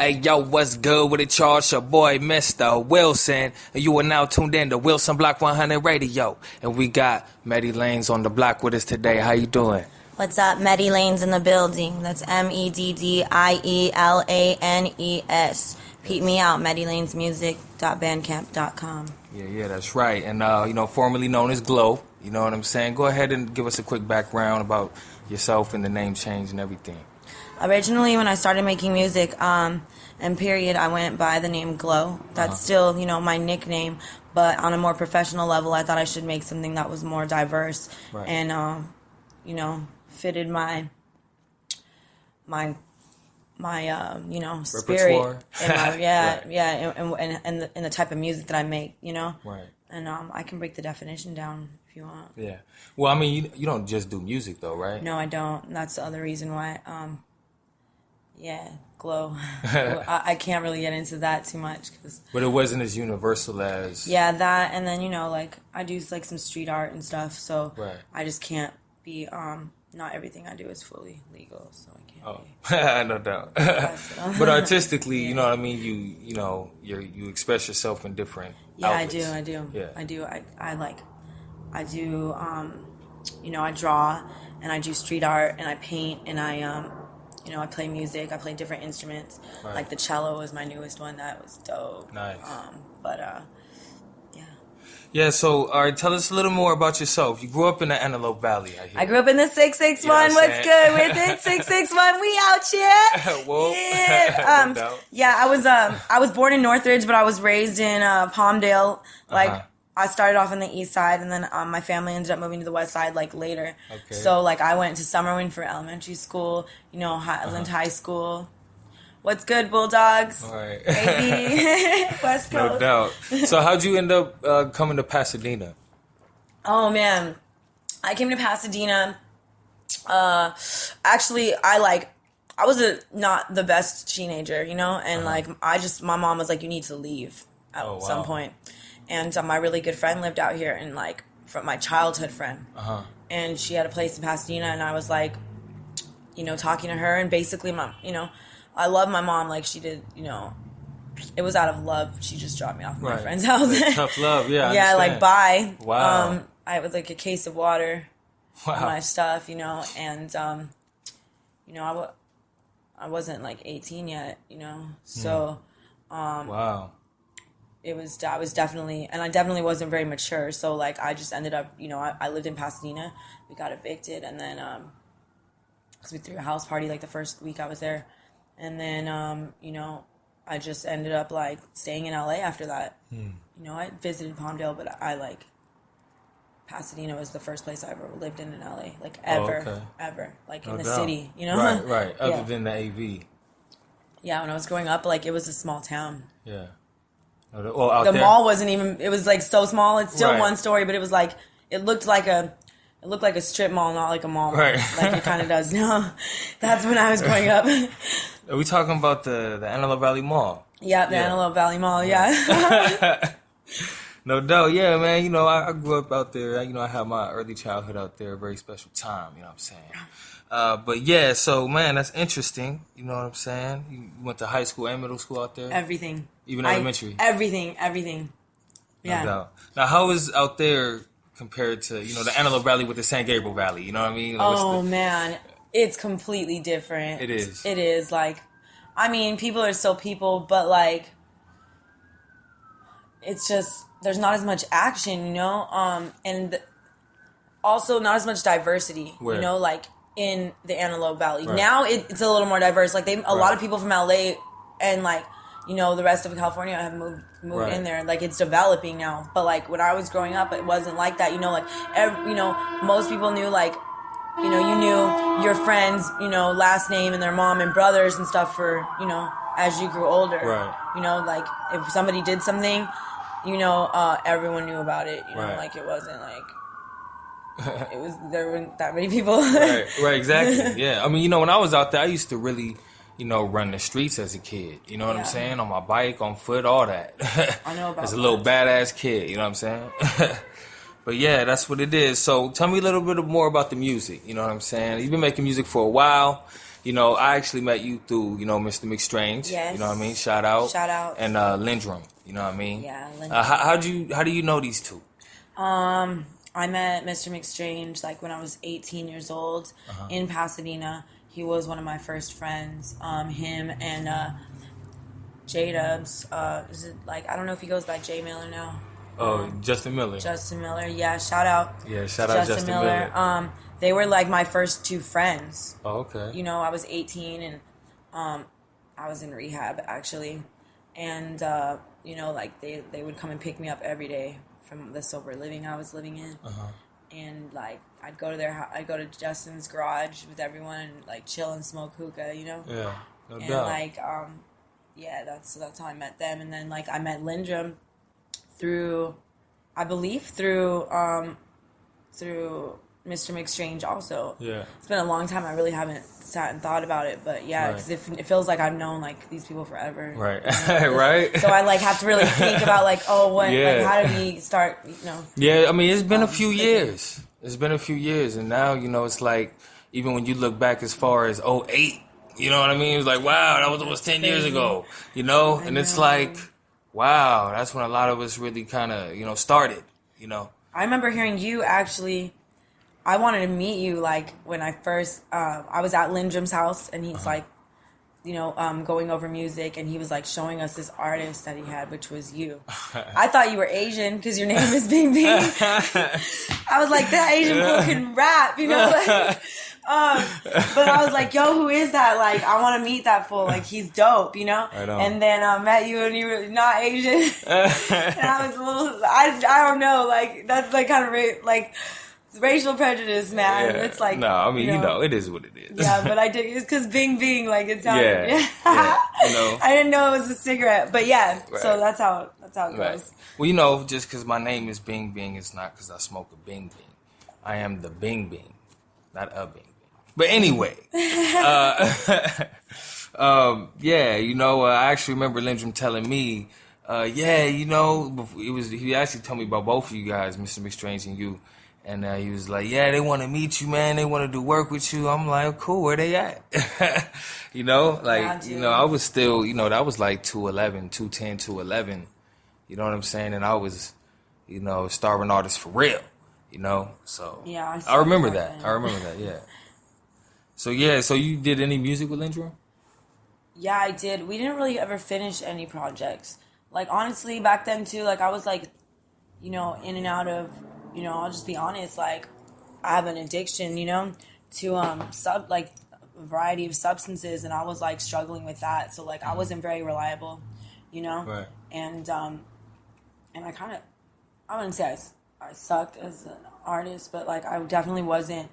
Hey yo, what's good with it, Charles? Your boy, Mr. Wilson. And you are now tuned in to Wilson Block 100 Radio. And we got Meddie Lanes on the block with us today. How you doing? What's up? Meddie Lanes in the building. That's MEDDIELANES. Peep me out, MeddieLanesMusic.bandcamp.com. Yeah, that's right. And, formerly known as GLO. You know what I'm saying? Go ahead and give us a quick background about yourself and the name change and everything. Originally, when I started making music, and period, I went by the name GLO. That's still, my nickname. But on a more professional level, I thought I should make something that was more diverse and, fitted my spirit and the type of music that I make, Right. And I can break the definition down if you want. Yeah. Well, I mean, you don't just do music though, right? No, I don't. That's the other reason why. GLO. I can't really get into that too much, but it wasn't as universal as. Yeah, that, and then I do some street art and stuff, so right. I just can't be. Not everything I do is fully legal, so I can't. Oh, no doubt. But artistically, you know what I mean. You express yourself in different. Yeah, outlets. I do. Yeah. I do. I draw and I do street art and I paint and I play music. I play different instruments. Right. Like the cello was my newest one. That was dope. Nice. Yeah. Yeah, so, all right, tell us a little more about yourself. You grew up in the Antelope Valley, I hear. I grew up in the 661. You know what I'm What's saying? good with it? 661. We out here. Whoa. Yeah. No doubt. Yeah, I was born in Northridge, but I was raised in Palmdale. I started off on the east side, and then my family ended up moving to the west side later. Okay. So I went to Summerwin for elementary school. Highland High School. What's good, Bulldogs? All right. Baby. West Coast. No doubt. So how'd you end up coming to Pasadena? Oh, man. I came to Pasadena. Actually, I was not the best teenager, and my mom was like, you need to leave at some point. And my really good friend lived out here, and from my childhood friend. And she had a place in Pasadena, and I was talking to her, and basically I love my mom she did, it was out of love. She just dropped me off at my friend's house. Tough love, yeah. Yeah, bye. Wow. I would a case of water, my stuff, and I wasn't 18 yet, so wow. I was definitely, and I definitely wasn't very mature, so I just ended up, I lived in Pasadena. We got evicted, and then because we threw a house party the first week I was there. And then, I just ended up, staying in LA after that. I visited Palmdale, but I Pasadena was the first place I ever lived in LA. Ever. In the city, Right. Other than the AV. Yeah, when I was growing up, it was a small town. Yeah. Well, out the there? Mall wasn't even, it was, so small. It's still one story, but it was, it looked like a strip mall, not like a mall. Right. It kind of does now. That's when I was growing up. Are we talking about the Antelope Valley Mall? Yeah, the Antelope Valley Mall, yeah. No doubt, yeah, man. I grew up out there. I had my early childhood out there, a very special time, you know what I'm saying? But yeah, so, man, that's interesting, you know what I'm saying? You went to high school and middle school out there? Everything. Even elementary? Everything. Yeah. No doubt. Now, how is out there compared to, the Antelope Valley with the San Gabriel Valley, you know what I mean? Man, it's completely different. It is. It is, people are still people, but, it's just, there's not as much action, and also not as much diversity, Where? In the Antelope Valley. Right. Now it's a little more diverse. A lot of people from LA and, the rest of California have moved in there. It's developing now. But, when I was growing up, it wasn't like that. Most people knew, you knew your friends, last name and their mom and brothers and stuff for, as you grew older. Right. If somebody did something, everyone knew about it. Right. It wasn't there weren't that many people. Right, exactly. Yeah. I mean, when I was out there, I used to really, run the streets as a kid. You know what I'm saying? On my bike, on foot, all that. I know about As a little badass kid, you know what I'm saying? But yeah, that's what it is. So tell me a little bit more about the music. You know what I'm saying? You've been making music for a while. You know, I actually met you through, you know, Mr. McStrange. Yes. You know what I mean? Shout out. Shout out. And Lindrum. You know what I mean? Yeah, Lindrum. How do you know these two? I met Mr. McStrange like when I was 18 years old in Pasadena. He was one of my first friends. Him and J-Dubs. Is it like, I don't know if he goes by J Miller now. Oh, Justin Miller. Justin Miller, yeah. Shout out. Yeah, shout out Justin Miller. They were like my first two friends. Oh, okay. You know, I was 18 and I was in rehab actually, and you know, like they would come and pick me up every day from the sober living I was living in, and like I'd go to Justin's garage with everyone and like chill and smoke hookah, you know. Yeah, no and doubt. like yeah, that's how I met them, and then like I met Lindrum through Mr. McStrange also. Yeah. It's been a long time. I really haven't sat and thought about it, but yeah, because it feels like I've known like these people forever. Right. You know, Right. So I like have to really think about like, oh, what, Yeah. like, how did we start, you know? Yeah, I mean, it's been a few years. It's been a few years, and now, you know, it's like, even when you look back as far as '08, you know what I mean? It was like, wow, that was almost 10 years ago, you know? And it's like, wow, that's when a lot of us really kind of, you know, started, you know? I remember hearing you actually. I wanted to meet you like when I first I was at Lindrum's house, and he's like, you know, going over music, and he was like showing us this artist that he had, which was you. I thought you were Asian because your name is Bing Bing. I was like, that Asian fool can rap, you know. Like, but I was like, yo, who is that? Like, I want to meet that fool. Like, he's dope, you know. I know. And then I met you, and you were not Asian, and I was a little. I don't know. Like, that's like kind of like. Racial prejudice, man. Yeah. It's like no, I mean, you know, it is what it is. Yeah, but I did. It's because Bing Bing, like it sounded. Yeah, you know. I didn't know it was a cigarette, but yeah. Right. So that's how it goes. Right. Well, you know, just because my name is Bing Bing, it's not because I smoke a Bing Bing. I am the Bing Bing, not a Bing Bing. But anyway, yeah, you know, I actually remember Lindrum telling me, yeah, you know, he actually told me about both of you guys, Mr. McStrange and you. And he was like, yeah, they want to meet you, man. They want to do work with you. I'm like, cool, where they at? You know, like, you know, I was still, you know, that was like 211, 210, 211. You know what I'm saying? And I was, you know, starving artist for real, you know? So yeah, I remember that. I remember that, yeah. So, yeah, so you did any music with Lindrum? Yeah, I did. We didn't really ever finish any projects. Like, honestly, back then, too, like, I was, like, you know, in and out of... You know, I'll just be honest, like, I have an addiction, you know, to, a variety of substances, and I was, like, struggling with that, so, like, I wasn't very reliable, you know? Right. And I kind of, I wouldn't say I sucked as an artist, but, like, I definitely wasn't,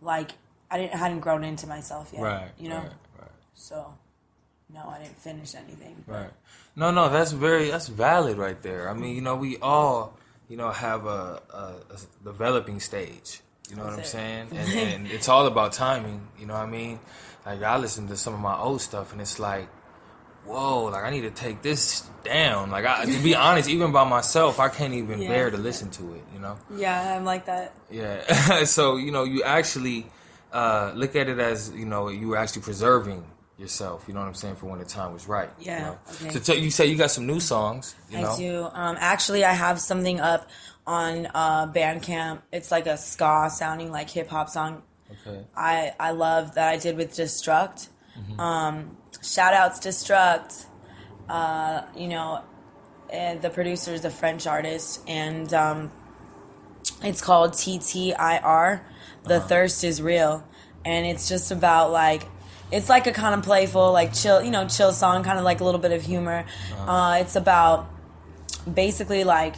like, hadn't grown into myself yet, Right, you know? Right. So, no, I didn't finish anything. Right. No, that's valid right there. I mean, you know, we all... you know, have a developing stage. You know what I'm saying? And it's all about timing. You know what I mean? Like, I listen to some of my old stuff, and it's like, whoa, like, I need to take this down. Like, to be honest, even by myself, I can't even bear to listen to it, you know? Yeah, I'm like that. Yeah. So, you know, you actually look at it as, you know, you were actually preserving yourself, you know what I'm saying, for when the time was right. Yeah. You know? Okay. So you say you got some new songs, you know? I do. Actually, I have something up on Bandcamp. It's like a ska sounding like hip hop song. Okay. I love that I did with Destruct. Shout outs Destruct. You know, and the producer is a French artist, and it's called TTIR. The Thirst is Real, and it's just about like. It's like a kind of playful, like chill, you know, chill song, kind of like a little bit of humor. It's about basically like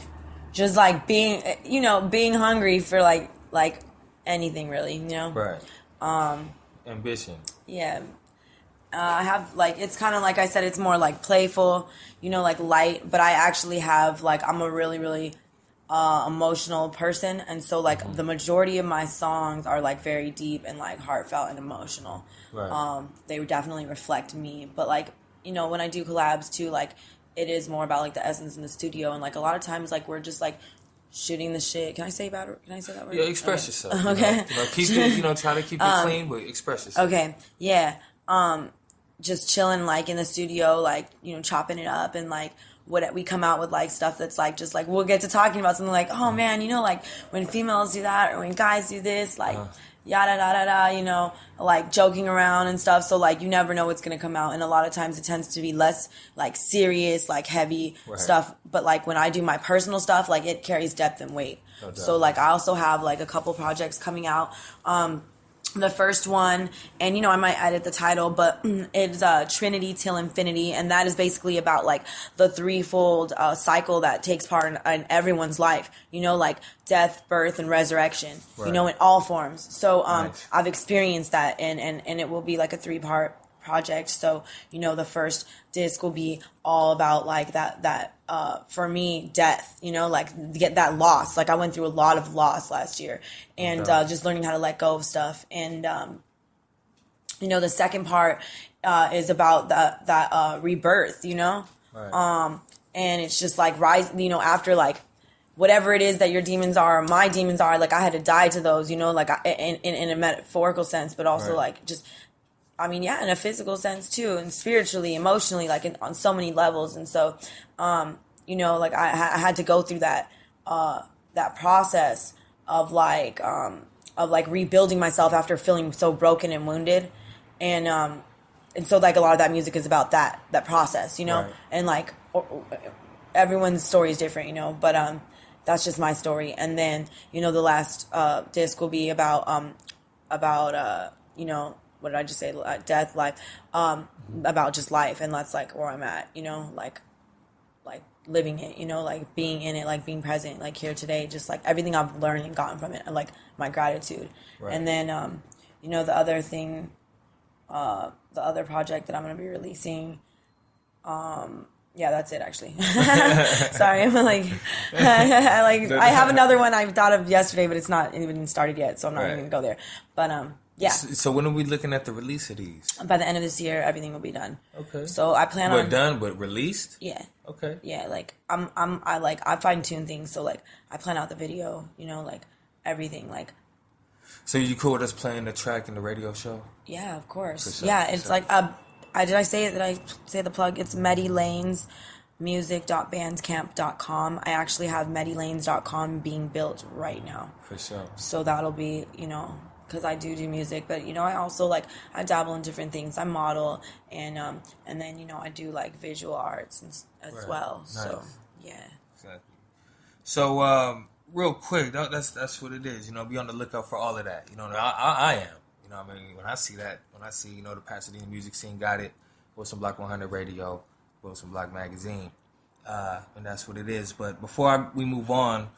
just like being, you know, being hungry for like anything really, you know. Right. Ambition. Yeah. I have like it's kind of like I said, it's more like playful, you know, like light. But I actually have like I'm a really really emotional person, and so like the majority of my songs are like very deep and like heartfelt and emotional. Right. They would definitely reflect me, but like, you know, when I do collabs too, like it is more about like the essence in the studio, and like a lot of times like we're just like shooting the shit. Can I say that word? Yeah, express yourself. Okay. Keep it. Try to keep it clean, but express yourself. Okay. Yeah. Just chilling like in the studio, like, chopping it up, and like what we come out with like stuff that's like just like we'll get to talking about something like, oh man, like when females do that or when guys do this, like yada da da da, like joking around and stuff. So like you never know what's gonna come out, and a lot of times it tends to be less like serious, like heavy stuff. But like when I do my personal stuff, like it carries depth and weight. No doubt. So like I also have like a couple projects coming out. The first one, and I might edit the title, but it's Trinity Till Infinity, and that is basically about like the threefold cycle that takes part in everyone's life, like death, birth, and resurrection, in all forms. So nice. I've experienced that, and it will be like a 3-part project. So the first disc will be all about like that for me, death, like get that loss. Like I went through a lot of loss last year, and just learning how to let go of stuff. And the second part is about that rebirth, right. And it's just like rise, after like whatever it is that your demons are, my demons are, like I had to die to those, like in a metaphorical sense, but also like just, in a physical sense too, and spiritually, emotionally, like on so many levels. And so, like I had to go through that process of like rebuilding myself after feeling so broken and wounded. And so like a lot of that music is about that process, right. And like everyone's story is different, but that's just my story. And then, the last disc will be about what did I just say? Death, life, about just life, and that's like where I'm at, like living it, like being in it, like being present, like here today, just like everything I've learned and gotten from it, and like my gratitude. Right. And then, the other thing, the other project that I'm going to be releasing, yeah, that's it actually. Sorry, I'm like, I have another one I thought of yesterday, but it's not even started yet, so I'm not even going to go there. But, yeah. So when are we looking at the release of these? By the end of this year, everything will be done. Okay. So I plan on done, but released. Yeah. Okay. Yeah, like I fine tune things, so like I plan out the video, like everything, like. So you cool with us playing the track in the radio show? Yeah, of course. Sure, yeah, it's like did I say it? Did I say the plug? It's Meddie Lanes. music.bandcamp.com. I actually have MeddieLanes.com being built right now. For sure. So that'll be, because I do music, but I also like I dabble in different things. I model, and then I do like visual arts as well. Nice. So yeah. Exactly. So real quick, that's what it is. Be on the lookout for all of that. I am. When I see that, the Pasadena music scene got it. Wilson Block 100 Radio, Wilson Block Magazine, and that's what it is. But before we move on.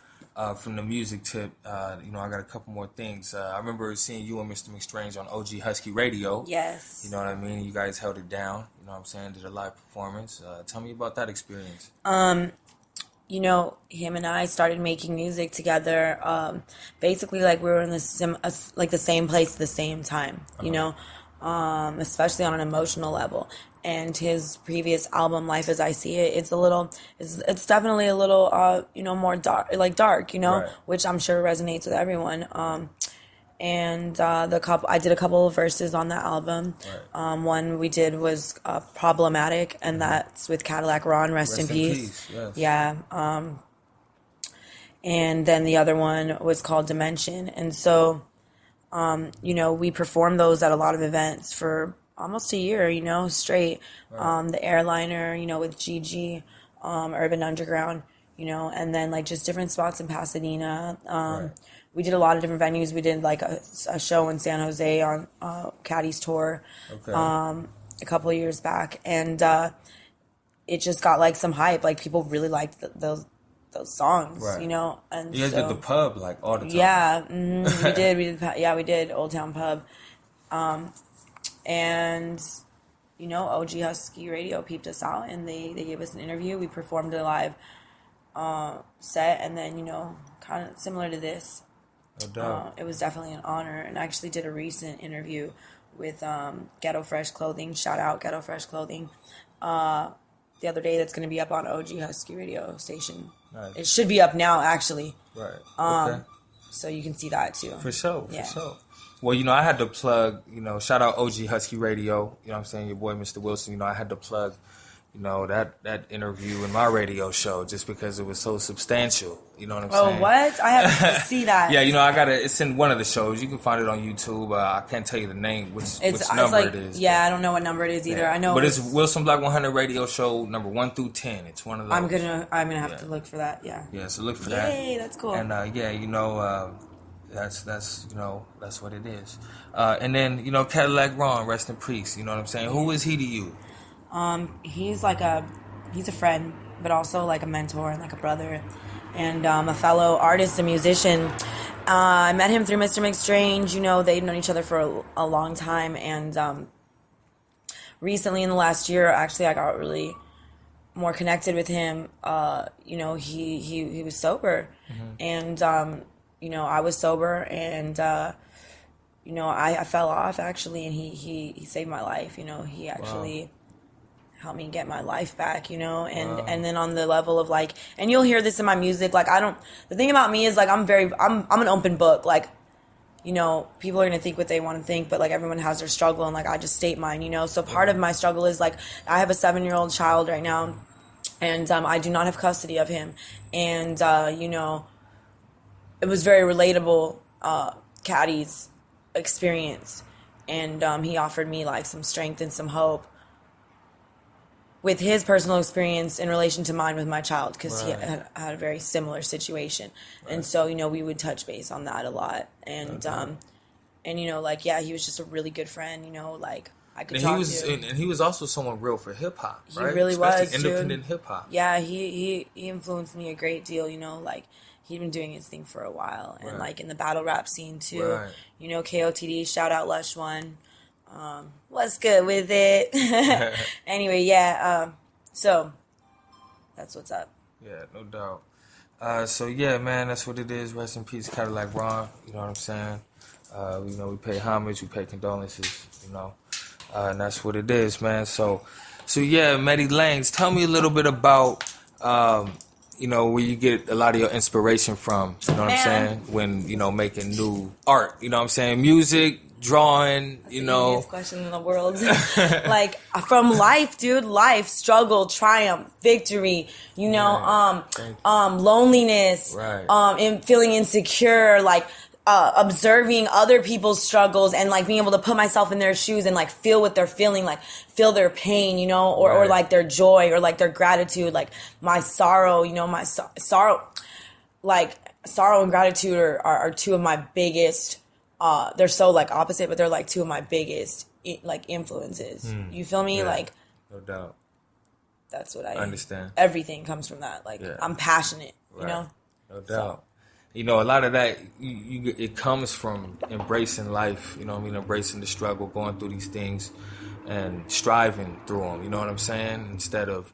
From the music tip, I got a couple more things. I remember seeing you and Mr. McStrange on OG Husky Radio. Yes. You know what I mean? You guys held it down. You know what I'm saying? Did a live performance. Tell me about that experience. Him and I started making music together. Basically, like we were in the same place at the same time. Especially on an emotional level. And his previous album, Life as I See It, it's definitely a little, more dark, right. Which I'm sure resonates with everyone. And I did a couple of verses on that album. Right. One we did was Problematic, and that's with Cadillac Ron, rest in peace. Yes. Yeah. And then the other one was called Dimension. And so, we performed those at a lot of events for almost a year, straight. Right. The Airliner, with Gigi, Urban Underground, and then like just different spots in Pasadena. Right. We did a lot of different venues. We did like a show in San Jose on Caddy's tour, okay. A couple of years back, and it just got like some hype. Like people really liked those songs, right. And you guys did the pub like all the time. Yeah, we did. We did Old Town Pub. And, OG Husky Radio peeped us out, and they gave us an interview. We performed a live set, and then, kind of similar to this. No doubt. It was definitely an honor, and I actually did a recent interview with Ghetto Fresh Clothing. Shout out Ghetto Fresh Clothing. the other day that's going to be up on OG Husky radio station. Nice. It should be up now, actually. Right. Okay. So you can see that too. For sure. Yeah. For sure. Well, I had to plug, shout out OG Husky Radio. You know what I'm saying? Your boy, Mr. Wilson. I had to plug, that interview in my radio show just because it was so substantial. You know what I'm saying? Oh, what? I have to see that. Yeah, it's in one of the shows. You can find it on YouTube. I can't tell you the name, which number it is. Yeah, I don't know what number it is either. Yeah. I know, but it's Wilson Black 100 radio show number 1 through 10. It's one of those. I'm gonna have to look for that. Yeah. Yeah, so look for that. Yay, that's cool. And that's what it is. And then Cadillac Ron, rest in peace. You know what I'm saying? Who is he to you? He's a friend, but also like a mentor and like a brother, and a fellow artist and musician. I met him through Mr. McStrange. They've known each other for a long time, and recently in the last year, actually, I got really more connected with him. He was sober, and I was sober, and I fell off actually, and he saved my life. He actually helped me get my life back, and then on the level of like, and you'll hear this in my music, like the thing about me is like I'm an open book, like, people are going to think what they want to think, but like everyone has their struggle, and like I just state mine, so part of my struggle is like I have a 7-year-old child right now, and I do not have custody of him, and it was very relatable, Caddy's experience, and he offered me like some strength and some hope with his personal experience in relation to mine with my child, because he had a very similar situation. And so, we would touch base on that a lot. And, he was just a really good friend, like I could talk to. And he was also someone real for hip hop, right? He really was, independent hip hop. Yeah, he influenced me a great deal, like he'd been doing his thing for a while. And like in the battle rap scene too, KOTD, shout out Lush One. What's good with it? Anyway, so that's what's up. Yeah, no doubt. So yeah, man, that's what it is. Rest in peace, Cadillac Ron. You know what I'm saying? We pay homage, we pay condolences. And that's what it is, man. So yeah, Meddie Langs, tell me a little bit about where you get a lot of your inspiration from. You know what I'm saying? When making new art. You know what I'm saying? Music. Drawing, the easiest question in the world. Like from life, dude, struggle, triumph, victory, loneliness, and feeling insecure, like observing other people's struggles and like being able to put myself in their shoes and like feel what they're feeling, like feel their pain, or like their joy or like their gratitude, like my sorrow, my sorrow, like sorrow and gratitude are two of my biggest. They're so like opposite, but they're like two of my biggest like influences. You feel me? Yeah, like, no doubt. That's what I understand. Everything comes from that. Like, I'm passionate. No doubt. A lot of that it comes from embracing life. Embracing the struggle, going through these things, and striving through them. You know what I'm saying? Instead of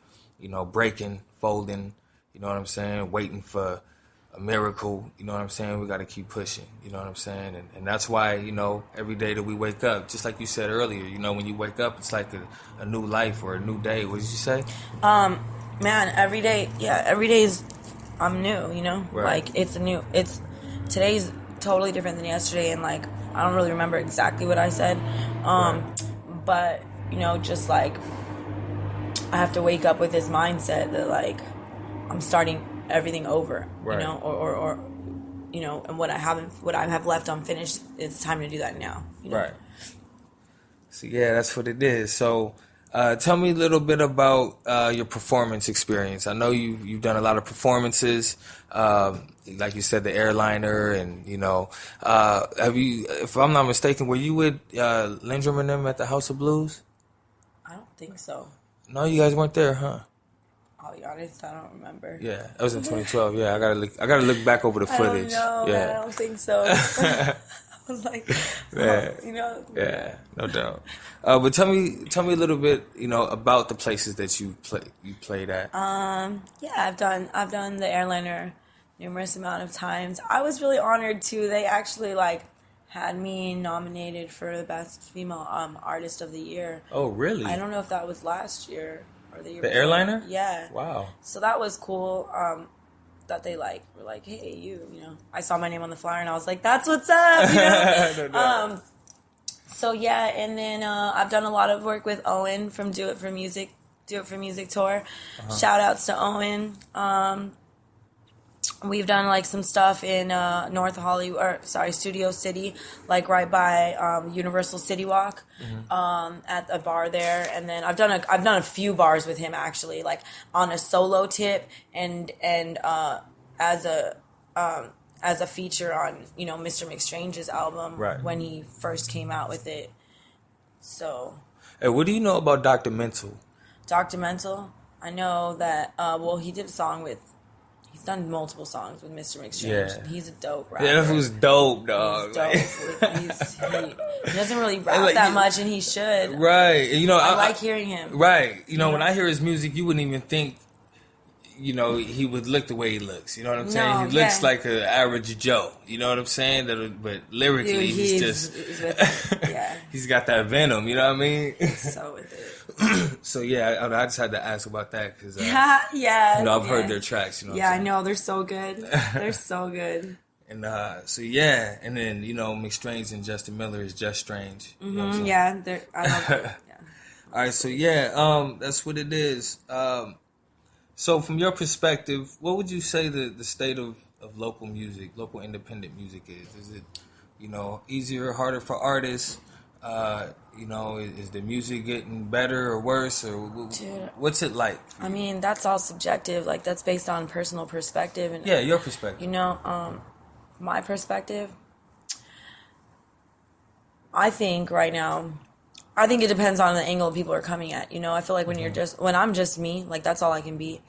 breaking, folding. You know what I'm saying? Waiting for a miracle, you know what I'm saying? We got to keep pushing, you know what I'm saying? And that's why, every day that we wake up, just like you said earlier, when you wake up, it's like a new life or a new day. What did you say? Man, every day is, I'm new, Like, today's totally different than yesterday, and, like, I don't really remember exactly what I said, but, just, like, I have to wake up with this mindset that, like, I'm starting everything over, or and what I have left unfinished, it's time to do that now. Right. So yeah, that's what it is. So tell me a little bit about your performance experience. I know you've done a lot of performances, like you said, the Airliner, and have you, if I'm not mistaken, were you with Lindrum and them at the House of Blues? I don't think so. No, you guys weren't there, huh? I'll be honest, I don't remember. Yeah, that was in 2012. Yeah, I gotta look back over the footage. I don't know, man, I don't think so. I was like, Yeah, no doubt. But tell me a little bit, about the places that you played at. Yeah, I've done the Airliner numerous amount of times. I was really honored too. They actually like had me nominated for the Best Female Artist of the Year. Oh, really? I don't know if that was last year or the year The before. airliner? Yeah. Wow. So that was cool. That they like were like, hey, you know. I saw my name on the flyer and I was like, that's what's up, you know. No doubt. So yeah, and then I've done a lot of work with Owen from Do It for Music tour. Shout outs to Owen. We've done like some stuff in North Hollywood, Studio City, like right by Universal City Walk, at a bar there. And then I've done a few bars with him actually, like on a solo tip and as a feature on Mr. McStrange's album when he first came out with it. So. Hey, what do you know about Dr. Mental? Dr. Mental, I know that. He did a song with. He's done multiple songs with Mr. McStrange. Yeah. He's a dope rapper. Yeah, that was dope, dog. He's dope. He doesn't really rap that much, and he should. Right. I like hearing him. Right. When I hear his music, you wouldn't even think, he would look the way he looks. You know what I'm saying? He looks like an average Joe. You know what I'm saying? But lyrically, he's just... he's got that venom, you know what I mean? He's so with it. So yeah, I just had to ask about that because I've heard their tracks. I know they're so good. They're so good. And and then McStrange and Justin Miller is Just Strange. I love it. Yeah. All right, so that's what it is. So from your perspective, what would you say the state of local music, local independent music is? Is it easier or harder for artists? Is the music getting better or worse, or what's it like? I mean, that's all subjective. Like, that's based on personal perspective. And your perspective. My perspective, I think right now, it depends on the angle people are coming at. I feel like when I'm just me, like that's all I can be.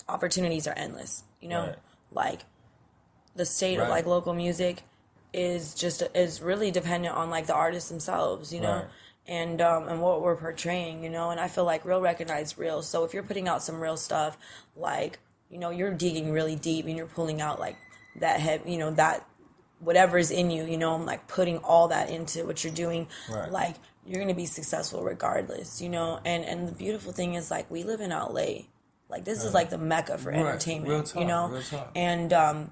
Opportunities are endless. Like the state of like local music is really dependent on like the artists themselves, and what we're portraying, and I feel like real recognize real. So if you're putting out some real stuff, like you're digging really deep and you're pulling out like that that whatever is in you, I'm like putting all that into what you're doing, like you're gonna be successful regardless, And the beautiful thing is like we live in LA, like this is like the mecca for entertainment, real talk, real talk. And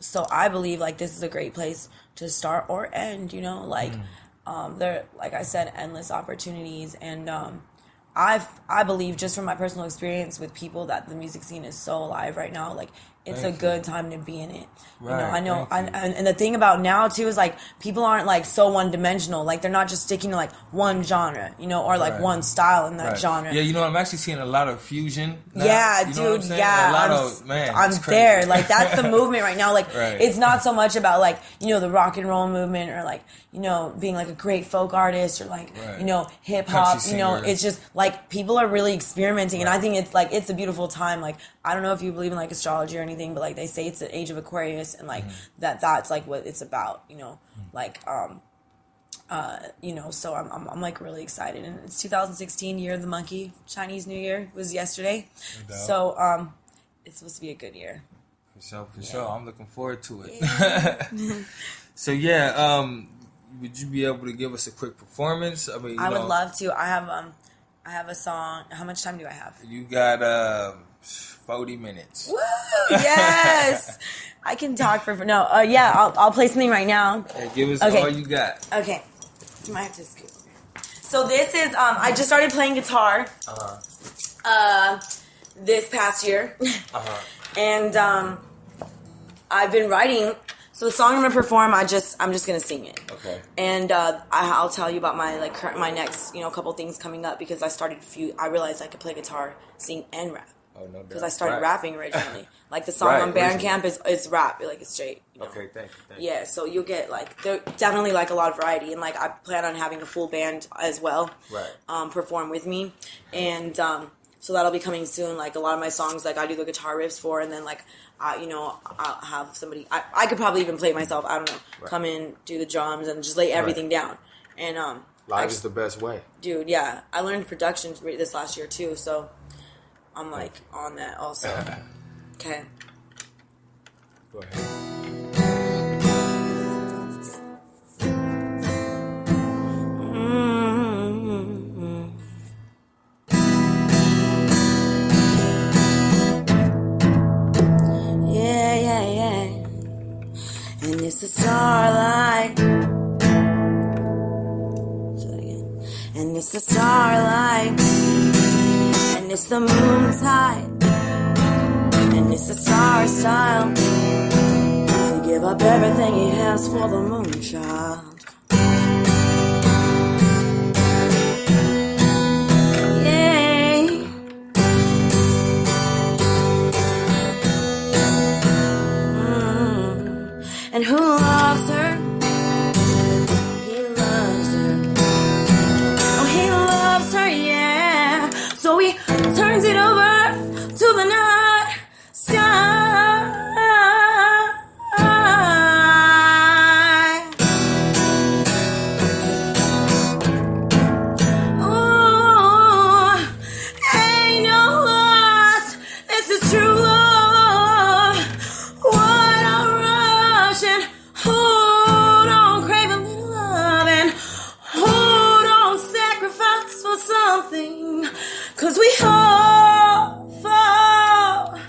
so I believe like this is a great place to start or end, there, like I said, endless opportunities. And I believe just from my personal experience with people that the music scene is so alive right now. Like it's a good time to be in it. I know. And the thing about now too is like people aren't like so one dimensional. Like they're not just sticking to like one genre, or like one style in that genre. Yeah, I'm actually seeing a lot of fusion now. Yeah, dude. Yeah, I'm there. Like that's the movement right now. Like it's not so much about like the rock and roll movement or like being like a great folk artist or like hip hop. It's just like people are really experimenting, and I think it's like it's a beautiful time. Like I don't know if you believe in like astrology or anything, but like they say it's the age of Aquarius, and like that's like what it's about, like so I'm like really excited, and it's 2016, year of the monkey. Chinese New Year was yesterday, so it's supposed to be a good year. For sure. I'm looking forward to it. So would you be able to give us a quick performance? I mean, I would love to. I have a song. How much time do I have? You got 40 minutes. Woo! Yes, I can talk for no. I'll play something right now. Hey, give us all you got. Okay, you might have to scoot. So this is I just started playing guitar. This past year, and I've been writing. So the song I'm gonna perform, I'm just gonna sing it. Okay. And I'll tell you about my my next couple things coming up, because I realized I could play guitar, sing, and rap. Oh, no doubt. Because I started rapping originally. Like the song on Bandcamp is rap, like it's straight. Okay, thank you. Yeah, so you'll get like there definitely like a lot of variety, and like I plan on having a full band as well. Right. Perform with me, and so that'll be coming soon. Like a lot of my songs, like I do the guitar riffs for, and then like I'll have somebody. I could probably even play it myself. I don't know. Right. Come in, do the drums, and just lay everything down. And live is the best way, dude. Yeah, I learned production this last year too, so I'm like on that also. Okay. Go ahead. it's the starlight, and it's the moon tide, and it's the star style to give up everything he has for the moon child. And who loves her? He loves her. Oh, he loves her, yeah. So he turns it over to the night sky. Oh, ain't no loss. This is true love. What a rush, and hold on, crave a little love, and hold on, sacrifice for something, 'cause we all fall,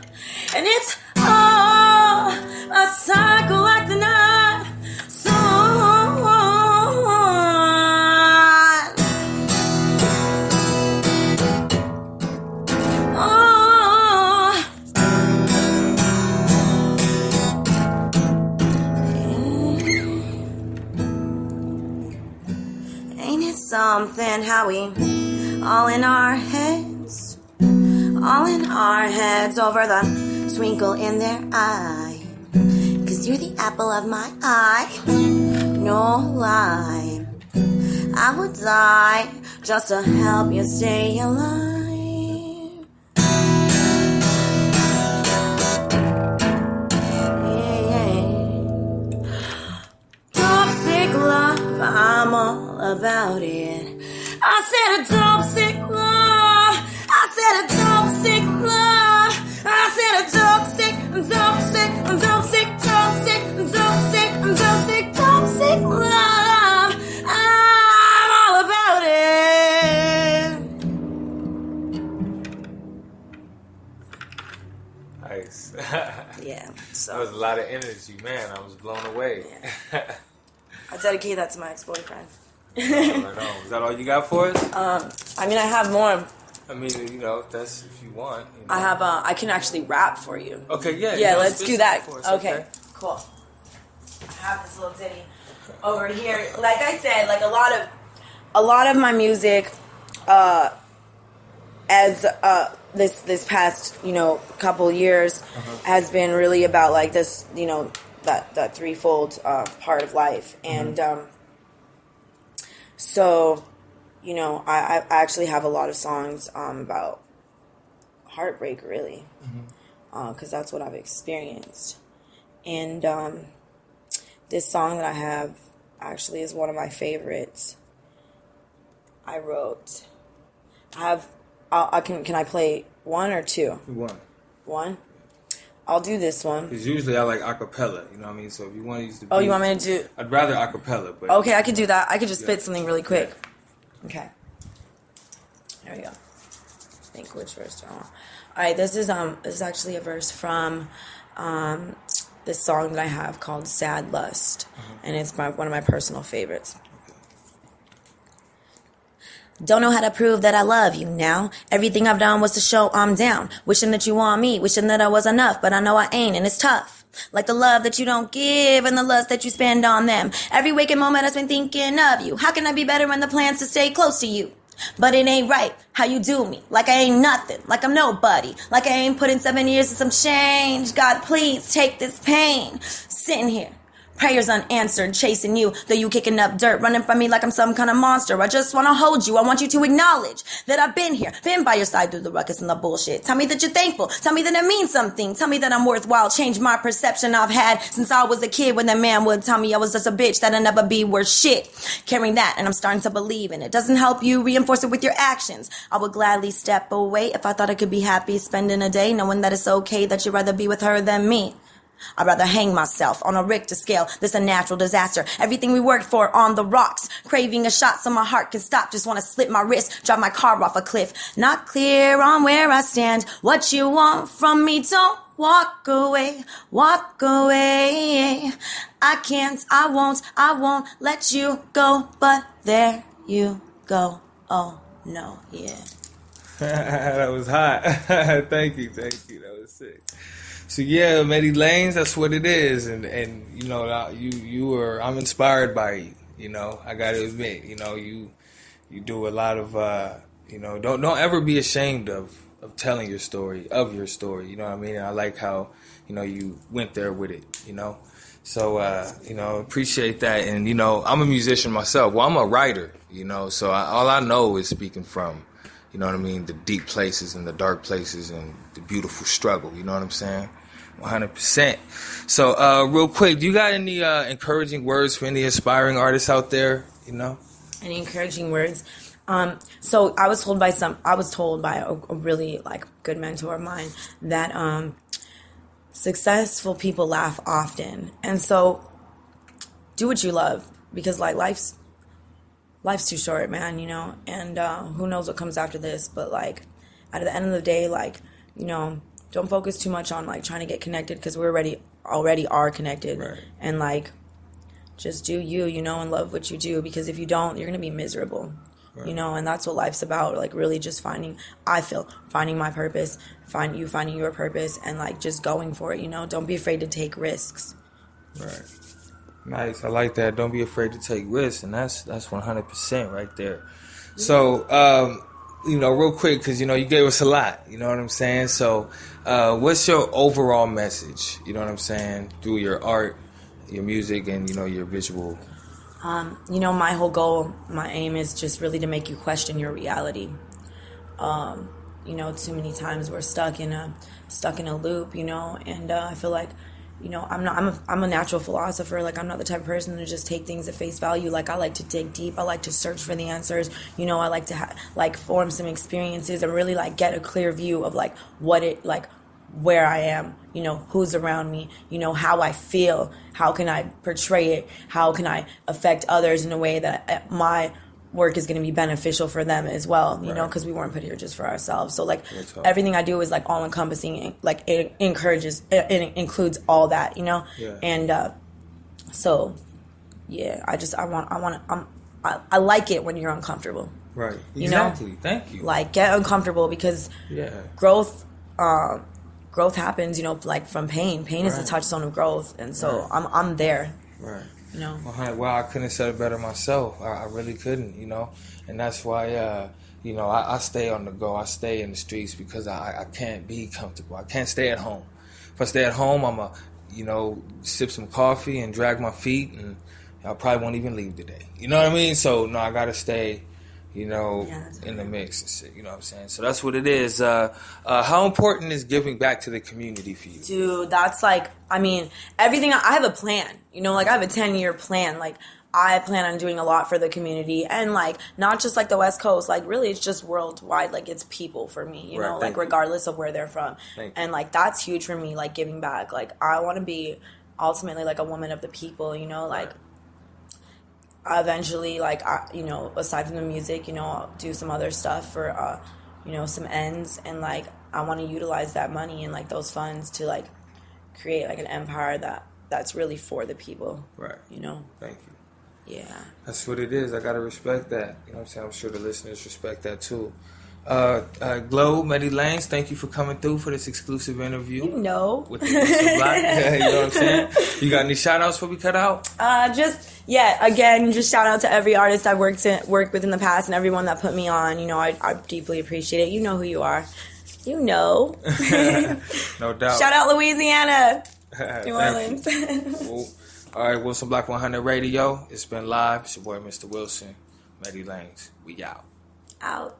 and it's all a cycle like the night sun. Oh, ain't it something how we all in our heads, over the twinkle in their eye, 'cause you're the apple of my eye, no lie, I would die just to help you stay alive. Toxic love, I'm all about it. I said a toxic love. I said a toxic love. I said a toxic love. I'm all about it. Nice. Yeah. So That was a lot of energy, man. I was blown away. Yeah. I dedicate that to my ex-boyfriend. Right on. Is that all you got for us? I mean, I have more. I mean, you know, that's if you want. You know. I have. I can actually rap for you. Okay, yeah. Yeah, you know, let's spit do that. for us, Okay, cool. I have this little ditty over here. Like I said, like a lot of my music, this past couple years has been really about like this that threefold part of life, and so I actually have a lot of songs about heartbreak, really, because that's what I've experienced. And this song that I have actually is one of my favorites. I wrote. Can I play one or two? One. I'll do this one. Because usually I like acapella, you know what I mean? So if you want to use the beat, Oh, you want me to do? I'd rather acapella, but Okay, I could do that. I could just spit something really quick. Okay. There we go. Think which verse do I want. All right, this is actually a verse from this song that I have called "Sad Lust," and it's one of my personal favorites. Don't know how to prove that I love you now. Everything I've done was to show I'm down. Wishing that you want me, wishing that I was enough, but I know I ain't, and it's tough. Like the love that you don't give and the lust that you spend on them. Every waking moment I've been thinking of you. How can I be better when the plan's to stay close to you? But it ain't right how you do me. Like I ain't nothing, like I'm nobody. Like I ain't put in 7 years of some change. God, please take this pain. Sitting here, prayers unanswered, chasing you, though you kicking up dirt, running from me like I'm some kind of monster. I just want to hold you. I want you to acknowledge that I've been here, been by your side through the ruckus and the bullshit. Tell me that you're thankful. Tell me that it means something. Tell me that I'm worthwhile. Change my perception I've had since I was a kid, when that man would tell me I was just a bitch that'll never be worth shit. Carrying that, and I'm starting to believe in it. Doesn't help you, reinforce it with your actions. I would gladly step away if I thought I could be happy spending a day knowing that it's okay that you'd rather be with her than me. I'd rather hang myself on a Richter scale. This a natural disaster. Everything we worked for on the rocks. Craving a shot so my heart can stop. Just want to slip my wrist, drive my car off a cliff. Not clear on where I stand. What you want from me, don't walk away. Walk away. I can't, I won't let you go. But there you go Oh, no, yeah. That was hot. Thank you. That was sick. So yeah, Meddie Lanes, that's what it is, and you know, you were, I'm inspired by you. You know, I got to admit, you know, you do a lot of, you know, don't ever be ashamed of telling your story, you know what I mean? And I like how, you know, you went there with it, you know? So, you know, appreciate that. And, you know, I'm a musician myself. Well, I'm a writer, you know, so all I know is speaking from, you know what I mean, the deep places and the dark places and the beautiful struggle, you know what I'm saying? 100%. So, real quick, do you got any encouraging words for any aspiring artists out there, you know? Any encouraging words? So I was told by a really like good mentor of mine that successful people laugh often, and so do what you love, because like life's too short, man, you know, and who knows what comes after this, but like at the end of the day, like, you know, don't focus too much on like trying to get connected, because we're already are connected, right. And like just do you know, and love what you do, because if you don't, you're gonna be miserable. Right. You know, and that's what life's about, like really just finding my purpose, finding your purpose, and like just going for it, you know. Don't be afraid to take risks. Right. Nice. I like that. Don't be afraid to take risks, and that's 100% right there. So, you know, real quick, because, you know, you gave us a lot, you know what I'm saying? So, what's your overall message, you know what I'm saying, through your art, your music, and, you know, your visual? You know, my whole goal, my aim is just really to make you question your reality. You know, too many times we're stuck in a loop, you know, and I feel like, you know, I'm a natural philosopher. Like, I'm not the type of person to just take things at face value. Like, I like to dig deep. I like to search for the answers. You know, I like to like form some experiences and really like get a clear view of like where I am, you know, who's around me, you know, how I feel, how can I portray it, how can I affect others in a way that my work is going to be beneficial for them as well, you know, because we weren't put here just for ourselves. So like everything I do is like all encompassing, like it includes all that, you know. Yeah. And so yeah, I like it when you're uncomfortable. Right. Exactly. You know? Thank you. Like, get uncomfortable, because growth happens, you know, like from pain. Pain is the touchstone of growth, and so I'm there. Right. You know. Well, I couldn't have said it better myself. I really couldn't, you know, and that's why, you know, I stay on the go. I stay in the streets because I can't be comfortable. I can't stay at home. If I stay at home, I'm you know, sip some coffee and drag my feet, and I probably won't even leave today. You know what I mean? So no, I gotta stay, you know, in the mix and shit, you know what I'm saying? So that's what it is. How important is giving back to the community for you? Dude, that's like, I mean, everything, I have a plan, you know, like I have a 10-year plan. Like, I plan on doing a lot for the community, and like, not just like the West Coast, like really it's just worldwide. Like, it's people for me, you know, like regardless of where they're from. And like, that's huge for me, like giving back. Like, I want to be ultimately like a woman of the people, you know, like eventually, like, you know, aside from the music, you know, I'll do some other stuff for, you know, some ends, and like, I want to utilize that money and like those funds to like create like an empire that's really for the people. Right. You know? Thank you. Yeah. That's what it is. I gotta respect that. You know what I'm saying? I'm sure the listeners respect that too. GLO, Meddie Lanes, thank you for coming through for this exclusive interview. You know. With the Black. You know what I'm saying? You got any shout outs before we cut out? Just shout out to every artist I've worked with in the past, and everyone that put me on. You know, I deeply appreciate it. You know who you are. You know. No doubt. Shout out Louisiana. New Orleans. Cool. All right, Wilson Black 100 Radio. It's been live. It's your boy, Mr. Wilson. Meddie Lanes. We out. Out.